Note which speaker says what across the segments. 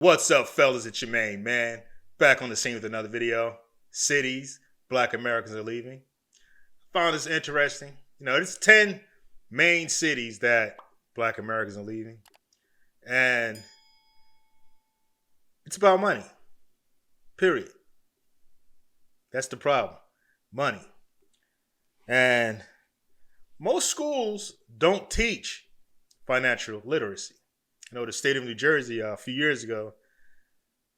Speaker 1: What's up, fellas? It's your main man. Back on the scene with another video. Cities Black Americans are leaving. Found this interesting. There's 10 main cities that Black Americans are leaving. And it's about money. Period. That's the problem. Money. And most schools don't teach financial literacy. The state of New Jersey a few years ago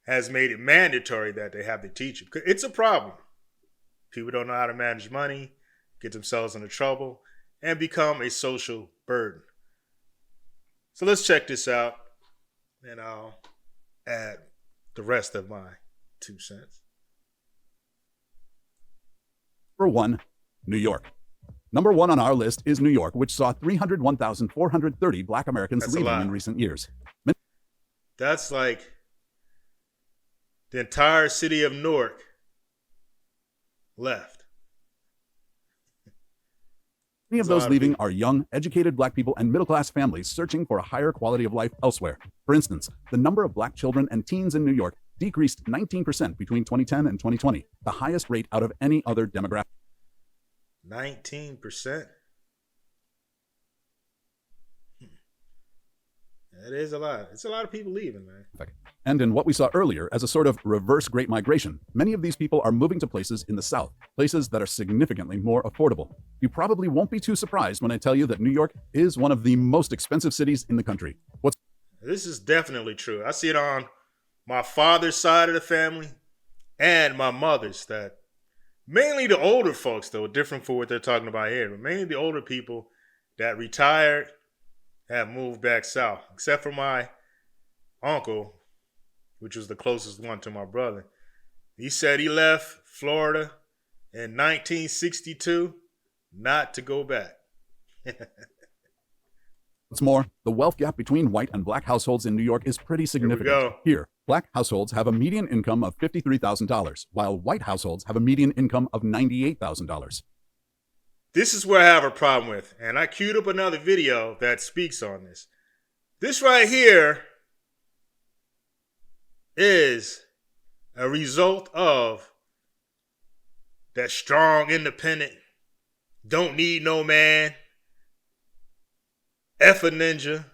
Speaker 1: has made it mandatory that they have to teach it. It's a problem. People don't know how to manage money, get themselves into trouble, and become a social burden. So let's check this out, and I'll add the rest of my 2 cents.
Speaker 2: Number 1, New York. Number 1 on our list is New York, which saw 301,430 Black Americans leaving in recent years.
Speaker 1: That's like the entire city of Newark left.
Speaker 2: Many of those leaving are young, educated Black people and middle-class families searching for a higher quality of life elsewhere. For instance, the number of Black children and teens in New York decreased 19% between 2010 and 2020, the highest rate out of any other demographic.
Speaker 1: 19%? That is a lot. It's a lot of people leaving, man.
Speaker 2: And in what we saw earlier as a sort of reverse Great Migration, many of these people are moving to places in the South, places that are significantly more affordable. You probably won't be too surprised when I tell you that New York is one of the most expensive cities in the country.
Speaker 1: This is definitely true. I see it on my father's side of the family and my mother's, that mainly the older folks, though, different for what they're talking about here, but mainly the older people that retired have moved back south, except for my uncle, which was the closest one to my brother. He said he left Florida in 1962 not to go back.
Speaker 2: What's more, the wealth gap between white and Black households in New York is pretty significant. Here, Black households have a median income of $53,000, while white households have a median income of $98,000.
Speaker 1: This is where I have a problem with, and I queued up another video that speaks on this. This right here is a result of that strong, independent, don't need no man, F a ninja,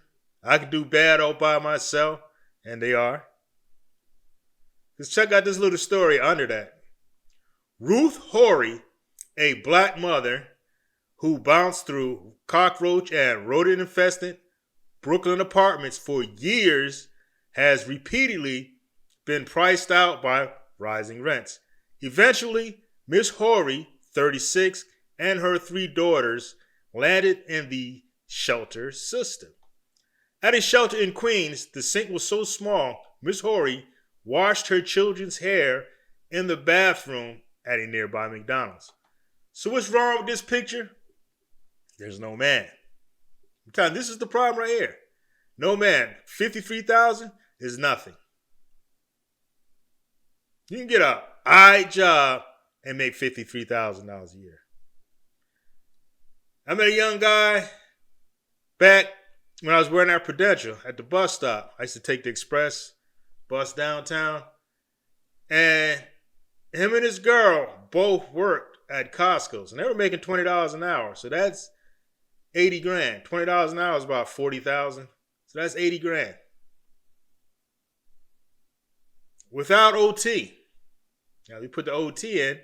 Speaker 1: I can do bad all by myself, and they are. Let's check out this little story under that. Ruth Horry, a Black mother who bounced through cockroach and rodent-infested Brooklyn apartments for years, has repeatedly been priced out by rising rents. Eventually, Miss Horry, 36, and her 3 daughters landed in the shelter system. At a shelter in Queens, the sink was so small, Miss Horry washed her children's hair in the bathroom at a nearby McDonald's. So what's wrong with this picture? There's no man. I'm telling you, this is the problem right here. No man. $53,000 is nothing. You can get a odd job and make $53,000 a year. I met a young guy back when I was wearing our Prudential at the bus stop. I used to take the express bus downtown. And him and his girl both worked at Costco's. And they were making $20 an hour. So that's 80 grand. $20 an hour is about 40,000. So that's 80 grand. Without OT. Now, we put the OT in,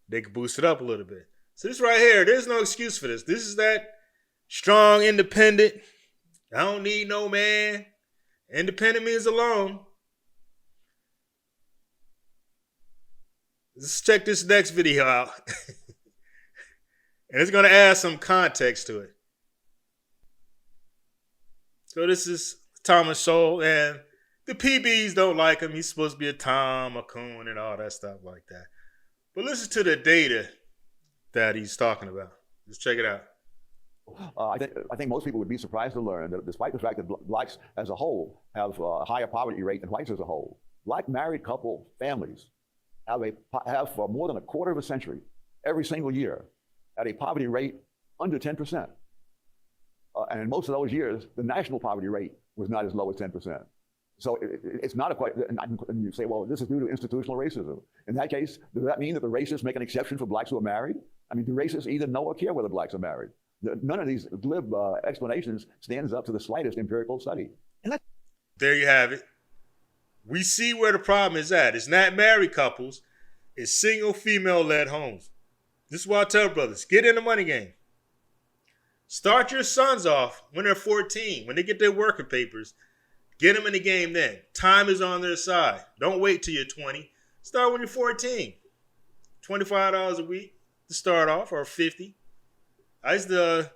Speaker 1: they could boost it up a little bit. So this right here, there's no excuse for this. This is that strong, independent. I don't need no man. Independent means alone. Let's check this next video out. And it's going to add some context to it. So this is Thomas Sowell, and the PBs don't like him. He's supposed to be a Tom, a coon, and all that stuff like that. But listen to the data that he's talking about. Let's check it out.
Speaker 3: I think most people would be surprised to learn that despite the fact that Blacks as a whole have a higher poverty rate than whites as a whole, Black married couple families have for more than a quarter of a century, every single year, at a poverty rate under 10%. And in most of those years, the national poverty rate was not as low as 10%. So it's not a quite, and you say, well, this is due to institutional racism. In that case, does that mean that the racists make an exception for blacks who are married? I mean, do racists either know or care whether blacks are married? None of these glib explanations stands up to the slightest empirical study.
Speaker 1: There you have it. We see where the problem is at. It's not married couples. It's single female-led homes. This is why I tell brothers, get in the money game. Start your sons off when they're 14. When they get their working papers, get them in the game then. Time is on their side. Don't wait till you're 20. Start when you're 14. $25 a week to start off, or $50. I used to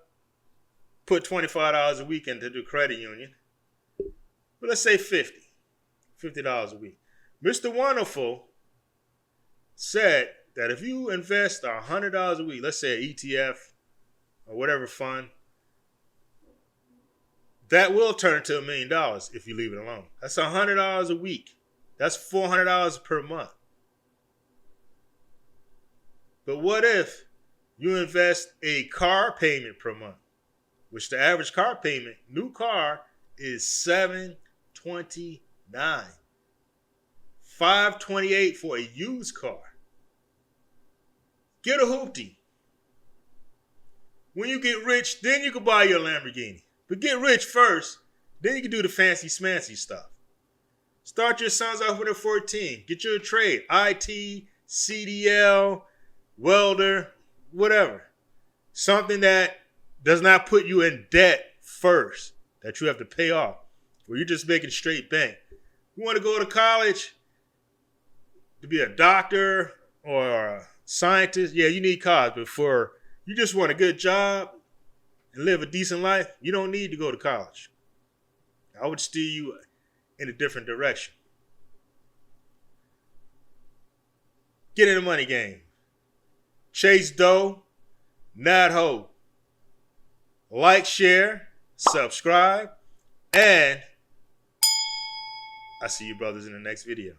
Speaker 1: put $25 a week into the credit union. But let's say $50 a week. Mr. Wonderful said that if you invest $100 a week, let's say an ETF or whatever fund, that will turn to $1 million if you leave it alone. That's $100 a week. That's $400 per month. But what if you invest a car payment per month, which the average car payment, new car, is $729. $528 for a used car. Get a hoopty. When you get rich, then you can buy your Lamborghini. But get rich first, then you can do the fancy smancy stuff. Start your sons off when they're 14. Get you a trade. IT, CDL, welder, whatever. Something that does not put you in debt first, that you have to pay off, where you're just making straight bank. You want to go to college to be a doctor or a scientist, yeah, you need college. But for you just want a good job and live a decent life, you don't need to go to college. I would steer you in a different direction. Get in the money game. Chase dough, not hoe. Like, share, subscribe, and I see you brothers in the next video.